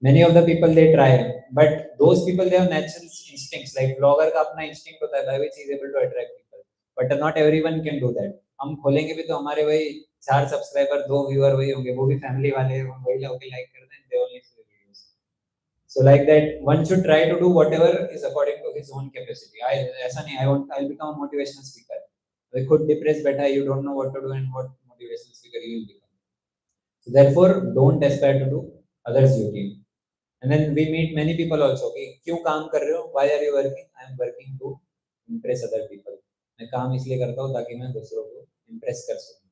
Many of the people they try, but those people they have natural instincts. Like blogger का अपना instinct होता है by which he is able to attract people. But not everyone can do that. हम खोलेंगे भी तो हमारे वही 4 सब्सक्राइबर 2 व्यूअर वही होंगे, वो भी फैमिली वाले वही लोग लाइक करते हैं, they only see videos. So like that, one should try to do whatever is according to his own capacity. ऐसा नहीं I'll become a motivational speaker. We could depress better. You don't know what to do and what motivational speaker you will become. So therefore, don't aspire to do others' duty. And then we meet many people also. कि क्यों काम कर रहे हो? Why are you working? I am working to impress other people. मैं काम इसलिए करता हूँ ताकि मैं दूसरों को impress कर सकूँ.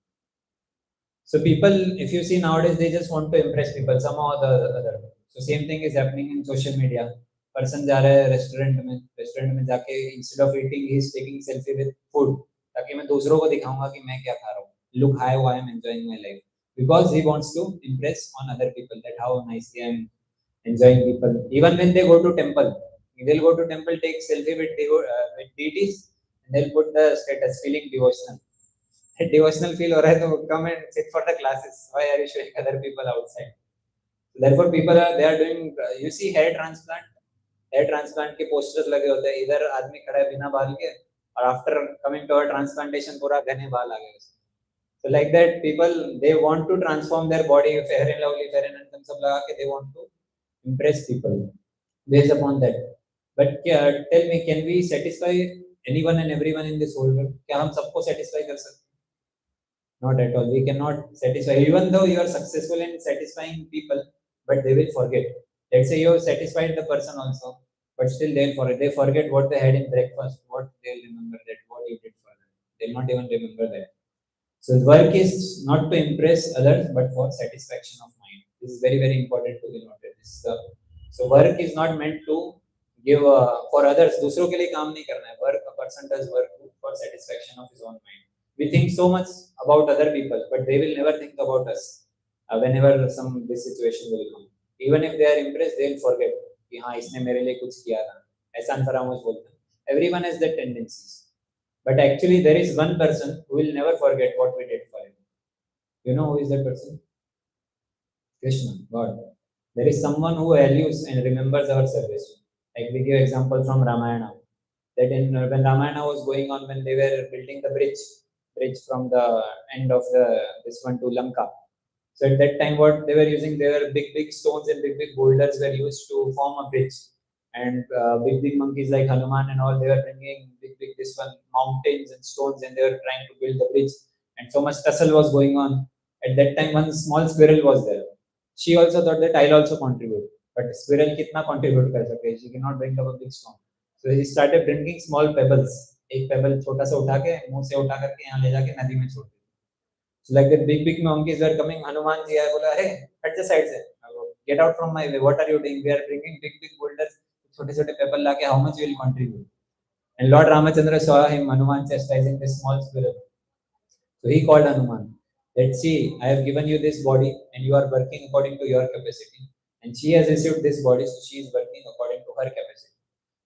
So people, if you see nowadays, they just want to impress people somehow or the other. So same thing is happening in social media. Person जा रहा है रेस्टोरेंट में जाके instead of eating, he is taking selfie with food. ताकि मैं दूसरों को दिखाऊंगा कि मैं क्या खा रहा हूँ. Look how I am enjoying my life. Because he wants to impress on other people that how nicely I am enjoying people. Even when they go to temple, they'll go to temple, take selfie with deities, and they'll put the status feeling devotional. Devotional feel हो रहा है तो come and sit for the classes. Why are you showing other people outside? So therefore people are they are doing you see hair transplant के posters लगे होते हैं. इधर आदमी खड़ा है बिना बाल के और after coming to a transplantation पूरा घने बाल आ गए. So like that people they want to transform their body fair and lovely fair and handsome सब लगा के they want to impress people based upon that. But tell me, can we satisfy anyone and everyone in this whole world? क्या हम सबको satisfy कर सकते? Not at all. We cannot satisfy, even though you are successful in satisfying people, but they will forget. Let's say you have satisfied the person also, but still they'll forget. They forget what they had in breakfast, what they'll remember that, what you did for them. They'll not even remember that. So work is not to impress others, but for satisfaction of mind. This is very, very important to be noted. So work is not meant to give for others. दूसरों के लिए काम नहीं करना है. Work, a person does work for satisfaction of his own mind. We think so much about other people, but they will never think about us. Whenever this situation will come, even if they are impressed, they will forget कि हाँ इसने मेरे लिए कुछ किया था. ऐसा फरामोश बोलते हैं. Everyone has that tendencies, but actually there is one person who will never forget what we did for him. You know who is that person? Krishna, God. There is someone who values and remembers our service. Like we give example from Ramayana. That when Ramayana was going on, when they were building the bridge from the end of this one to Lanka. So at that time, what they were using, they were big stones and big boulders were used to form a bridge. And big monkeys like Hanuman and all, they were bringing big this one mountains and stones, and they were trying to build the bridge. And so much tussle was going on. At that time, one small squirrel was there. She also thought that I'll also contribute. But squirrel kitna contribute kar sake? She cannot bring up a big stone. So he started bringing small pebbles. एक payable छोटा सा उठा के मुंह से उठा करके यहाँ ले जाके नदी में छोड़ दिया. So like that big monkeys were coming. Hanuman ji आए बोला अरे हट जा साइड से. Get out from my way. What are you doing? We are bringing big boulders. छोटे पेबल लाके how much you will contribute? And Lord Ramachandra saw him Hanuman chastising this small squirrel. So he called Hanuman. Let's see, I have given you this body and you are working according to your capacity. And she has received this body, so she is working according to her capacity.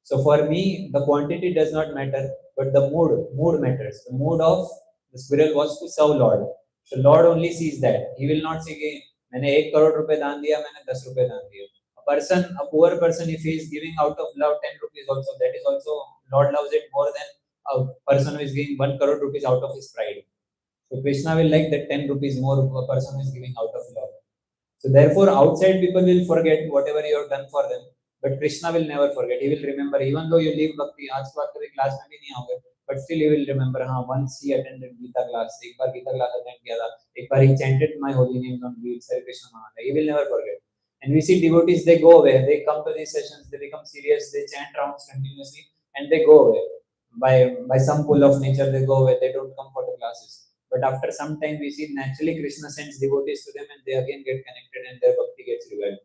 So for me, the quantity does not matter, but the mood matters. The mood of the squirrel was to serve Lord. So Lord only sees that. He will not say कि मैंने 1 करोड़ रुपए दान दिया, मैंने 10 रुपए दान दिया. A poor person, if he is giving out of love 10 rupees also, that is also, Lord loves it more than a person who is giving 1 crore rupees out of his pride. So Krishna will like that 10 rupees more a person who is giving out of love. So therefore, outside people will forget whatever you have done for them, but Krishna will never forget. He will remember, even though you leave bhakti, आज के बाद कभी class में भी नहीं आओगे, but still he will remember, once he attended Gita class, एक बार Gita class attend किया था, एक बार he chanted my holy names on wheels, Hare Krishna Mahatma. He will never forget. And we see devotees, they go away, they come to these sessions, they become serious, they chant rounds continuously, and they go away. By some pull of nature, they go away, they don't come for the classes. But after some time, we see naturally Krishna sends devotees to them, and they again get connected, and their bhakti gets revived.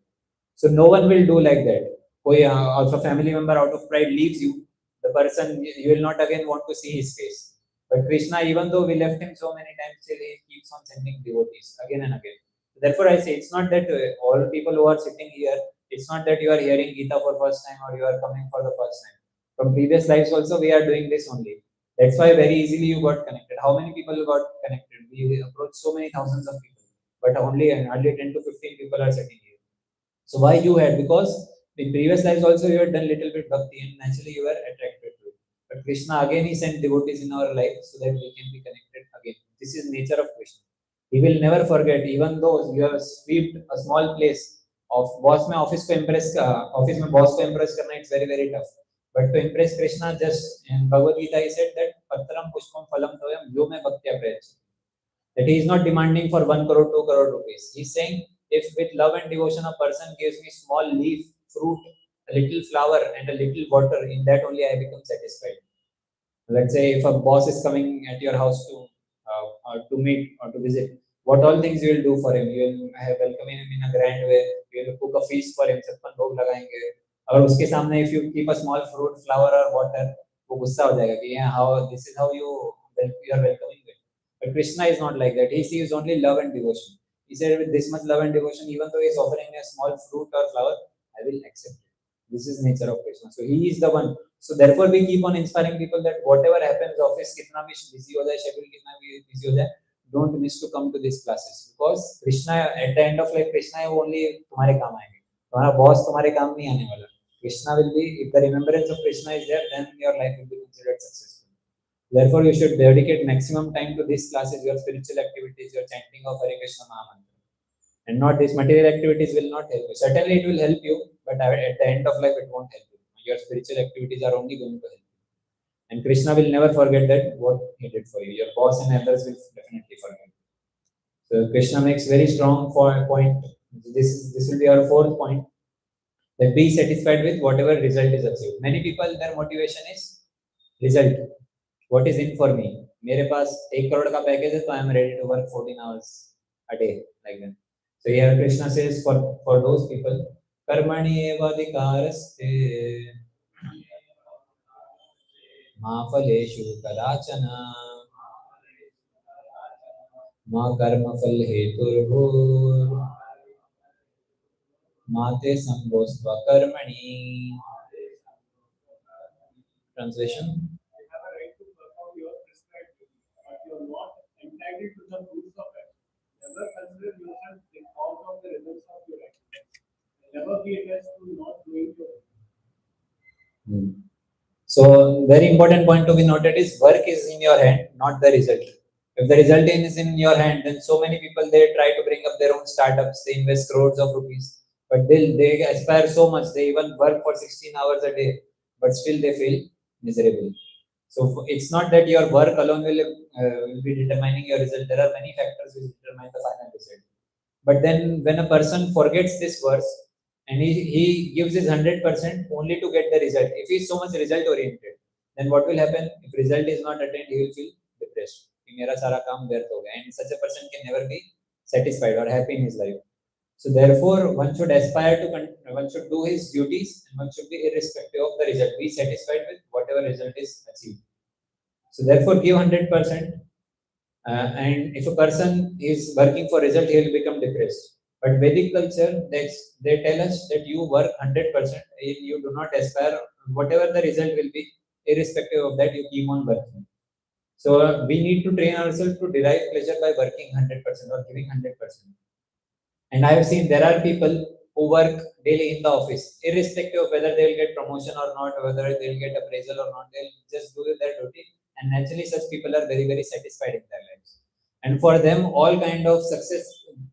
So no one will do like that. कोई also family member out of pride leaves you, the person you will not again want to see his face. But Krishna, even though we left him so many times, still he keeps on sending devotees again and again. Therefore, I say it's not that all people who are sitting here, it's not that you are hearing Gita for first time or you are coming for the first time. From previous lives also, we are doing this only. That's why very easily you got connected. How many people got connected? We approached so many thousands of people, but only 10 to 15 people are sitting here. So why you had? Because in previous lives also you had done little bit bhakti and naturally you were attracted to it. But Krishna again he sent devotees in our life so that we can be connected again. This is nature of Krishna. He will never forget, even though you have swept a small place of boss में office को impress office में boss को impress करना, it's very very tough. But to impress Krishna, just in Bhagavad Gita he said that patram pushpam phalam toyam yo me bhaktya prayachya. That he is not demanding for 1 crore, 2 crore rupees. He is saying, if with love and devotion a person gives me small leaf, fruit, a little flower, and a little water, in that only I become satisfied. Let's say if a boss is coming at your house to meet or to visit, what all things you will do for him? You will welcome him in a grand way. You will cook a feast for him. छप्पन भोग लगाएंगे. और उसके सामने if you keep a small fruit, flower or water, वो गुस्सा हो जाएगा कि how this is how you are welcoming him. But Krishna is not like that. He sees only love and devotion. He said, with this much love and devotion, even though he is offering me a small fruit or flower, I will accept it. This is nature of Krishna. So he is the one. So therefore, we keep on inspiring people that whatever happens, office kitna bhi busy ho jaye, schedule kitna bhi busy ho jaye, don't miss to come to these classes, because Krishna at the end of life, Krishna only तुम्हारे काम आएंगे. तुम्हारा boss तुम्हारे काम नहीं आने वाला. Krishna will be, if the remembrance of Krishna is there, then your life will be considered successful. Therefore, you should dedicate maximum time to these classes, your spiritual activities, your chanting of Hare Krishna Mahamantra. And not these material activities will not help you. Certainly, it will help you, but at the end of life, it won't help you. Your spiritual activities are only going to help you. And Krishna will never forget that what he did for you. Your boss and others will definitely forget. So Krishna makes very strong point. This will be our fourth point. That be satisfied with whatever result is achieved. Many people, their motivation is result. What is in for me? मेरे पास 1 crore का package है, तो I am ready to work 14 hours a day like that. So here Krishna says for those people, कर्मणि एव अधिकारस्ते मा फलेषु कदाचन मा कर्मफल हेतुर्भूर् मा ते संगोस्त्व कर्मणि. Translation. You have a right to perform your prescribed duty, but you are not entitled to the fruits of it. Never consider yourself the cause of the results of your actions. Never be attached to not doing your work. So, very important point to be noted is work is in your hand, not the result. If the result is in your hand, then so many people, they try to bring up their own startups, they invest crores of rupees, but they aspire so much, they even work for 16 hours a day, but still they feel miserable. So it's not that your work alone will be determining your result. There are many factors which determine the final result. But then when a person forgets this verse and he gives his 100% only to get the result, if he is so much result oriented, then what will happen? If result is not attained, he will feel depressed. मेरा सारा काम व्यर्थ हो गया. And such a person can never be satisfied or happy in his life. So therefore, one should aspire to, one should do his duties, and one should be irrespective of the result. Be satisfied with whatever result is achieved. So therefore, give 100%. And if a person is working for result, he will become depressed. But Vedic culture, they tell us that you work 100%. You do not aspire, whatever the result will be, irrespective of that, you keep on working. So we need to train ourselves to derive pleasure by working 100% or giving 100%. And I have seen there are people who work daily in the office, irrespective of whether they will get promotion or not, or whether they will get appraisal or not, they'll just do their duty. And naturally, such people are very, very satisfied in their lives. And for them, all kind of success,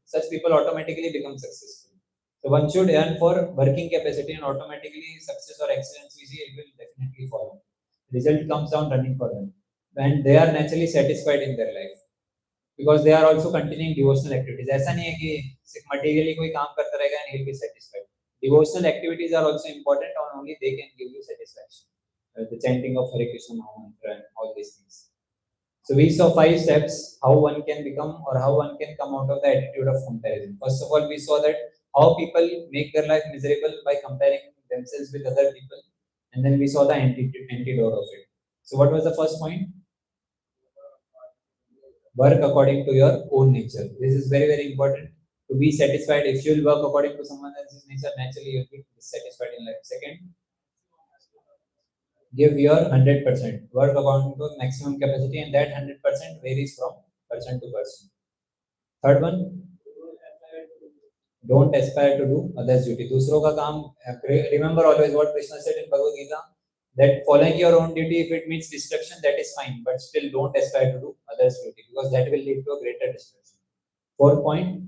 such people automatically become successful. So one should earn for working capacity, and automatically success or excellence we see, it will definitely follow. Result comes down running for them. and they are naturally satisfied in their life because they are also continuing devotional activities. ऐसा नहीं है कि सिर्फ materially कोई काम करता रहेगा and he'll be satisfied. Devotional activities are also important, and only they can give you satisfaction. The chanting of Hare Krishna Maha Mantra and all these things. So we saw 5 steps how one can become or how one can come out of the attitude of comparison. First of all, we saw that how people make their life miserable by comparing themselves with other people, and then we saw the antidote of it. So what was the first point? Work according to your own nature. This is very, very important to be satisfied. If you'll work according to someone else's nature, naturally you'll be dissatisfied in life. Second, give your 100%. Work according to maximum capacity, and that 100% varies from person to person. Third one, don't aspire to do others' duty. दूसरों का काम. Remember always what Krishna said in Bhagavad Gita, that following your own duty, if it means destruction, that is fine, but still don't aspire to do others' duty because that will lead to a greater destruction. Fourth point,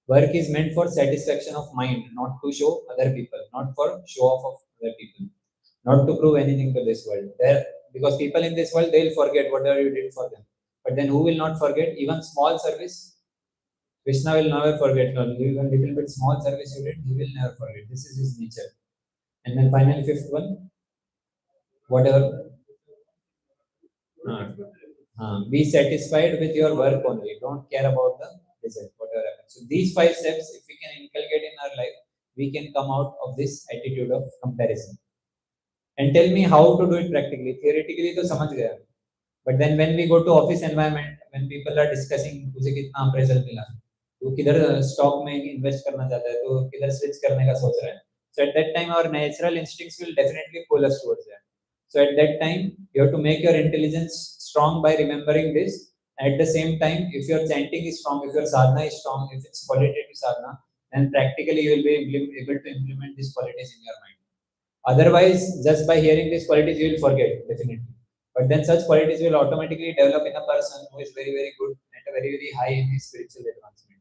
work is meant for satisfaction of mind, not to show other people, not for show off of other people, not to prove anything to this world. There, because people in this world, they'll forget whatever you did for them. But then who will not forget? Even small service, Krishna will never forget. Even little bit small service you did, he will never forget. This is his nature. And then finally, fifth one, whatever. Be satisfied with your work only. Don't care about the result, whatever happens. So these 5 steps, if we can inculcate in our life, we can come out of this attitude of comparison. And tell me how to do it practically. Theoretically, तो समझ गया. But then when we go to office environment, when people are discussing तुझे कितना appraisal मिला, तो किधर stock में invest करना चाहता है, तो किधर switch करने का सोच रहा है. So at that time, our natural instincts will definitely pull us towards that. So at that time, you have to make your intelligence strong by remembering this. At the same time, if your chanting is strong, if your sadhana is strong, if it's qualitative sadhana, then practically you will be able to implement these qualities in your mind. Otherwise, just by hearing these qualities, you will forget, definitely. But then such qualities will automatically develop in a person who is very, very good and very, very high in his spiritual advancement.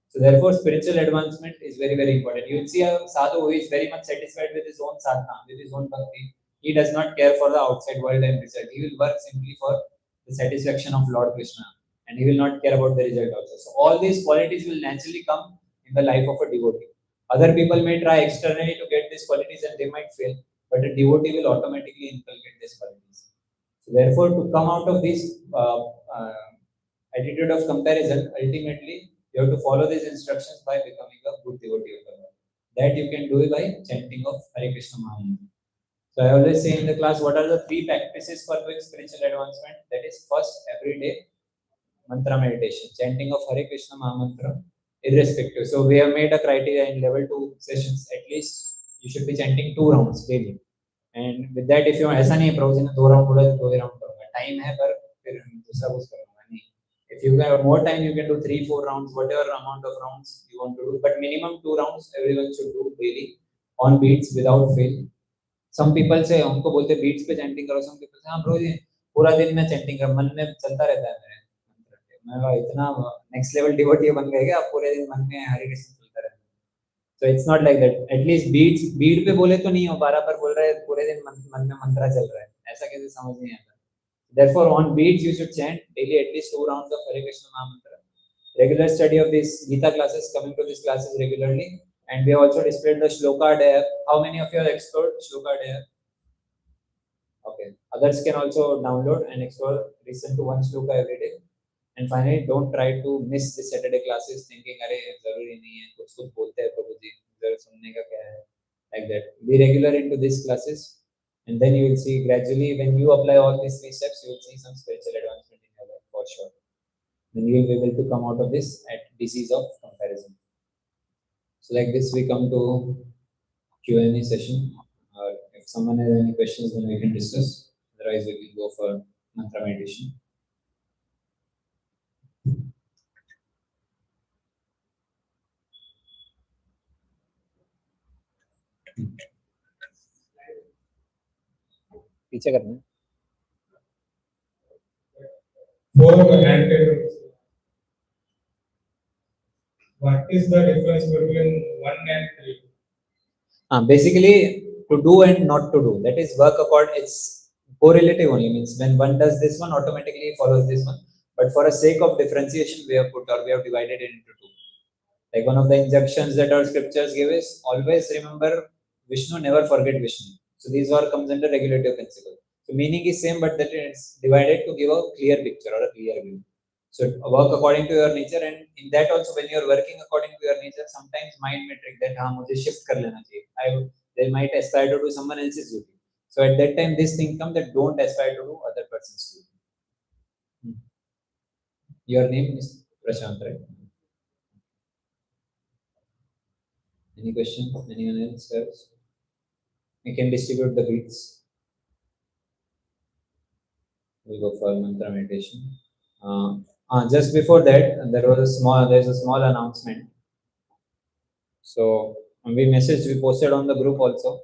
So therefore, spiritual advancement is very, very important. You will see a sadhu who is very much satisfied with his own sadhana, with his own bhakti. He does not care for the outside world and result. He will work simply for the satisfaction of Lord Krishna, and he will not care about the result also. So all these qualities will naturally come in the life of a devotee. Other people may try externally to get these qualities and they might fail, but a devotee will automatically inculcate these qualities. So therefore, to come out of this attitude of comparison, ultimately you have to follow these instructions by becoming a good devotee of the Lord. That you can do by chanting of Hare Krishna Maha Mantra. So I always say in the class, what are the 3 practices for quick spiritual advancement? That is, first, every day mantra meditation, chanting of Hare Krishna Maha Mantra, irrespective. So we have made a criteria in level 2 sessions. At least you should be chanting 2 rounds daily. And with that, if you ऐसा नहीं है प्रभु जी ने 2 round बोला तो 2 ही round करूंगा, time है पर फिर दूसरा कुछ करूंगा नहीं. If you have more time, you can do 3-4 rounds, whatever amount of rounds you want to do. But minimum 2 rounds everyone should do daily on beats without fail. Some people say हमको बोलते beats पे chanting करो. Some people say हाँ प्रभु जी पूरा दिन मैं chanting कर, मन में चलता रहता है मेरे. मैं इतना next level devotee बन गए क्या? पूरे दिन मन में हरे कृष्ण चलता रहता है. So it's not like that. At least beat पे बोले तो नहीं हो, 12 पर बोल रहे हैं, पूरे दिन मन में मंत्रा चल रहा है. ऐसा कैसे समझ नहीं आता. Therefore, on beats you should chant daily at least 2 rounds of Hare Krishna Maha Mantra. Regular study of these Gita classes, coming to these classes regularly, and we have also displayed the Shloka there. How many of you have explored Shloka there? Okay. Others can also download and explore, listen to one Shloka every day. And finally, don't try to miss the Saturday classes thinking, अरे जरूरी नहीं है, कुछ बोलते हैं प्रभु जी, जरूर सुनने का क्या है, like that. Be regular into these classes, and then you will see gradually when you apply all these 3 steps, you will see some spiritual advancement in your life for sure. Then you will be able to come out of this at disease of comparison. So like this, we come to Q&A session. If someone has any questions, then we can discuss. Otherwise, we can go for mantra meditation. पीछे करना. 4 handed. What is the difference between 1 and 3? Basically, to do and not to do. That is work according. It's correlative only, means when one does this one, automatically follows this one. But for a sake of differentiation, we have put, or we have divided it into two. Like one of the injunctions that our scriptures give is always remember Vishnu, never forget Vishnu. So these all comes under regulative principle. So meaning is same, but that it's divided to give a clear picture or a clear view. So work according to your nature, and in that also, when you are working according to your nature, sometimes mind may trick that हाँ मुझे shift कर लेना चाहिए. They might aspire to do someone else's duty. So at that time, this thing comes that don't aspire to do other person's duty. Your name is Prashant, right? Any question? Anyone else has? We can distribute the beats. We'll go for mantra meditation. Just before that, there's a small announcement. So we posted on the group also.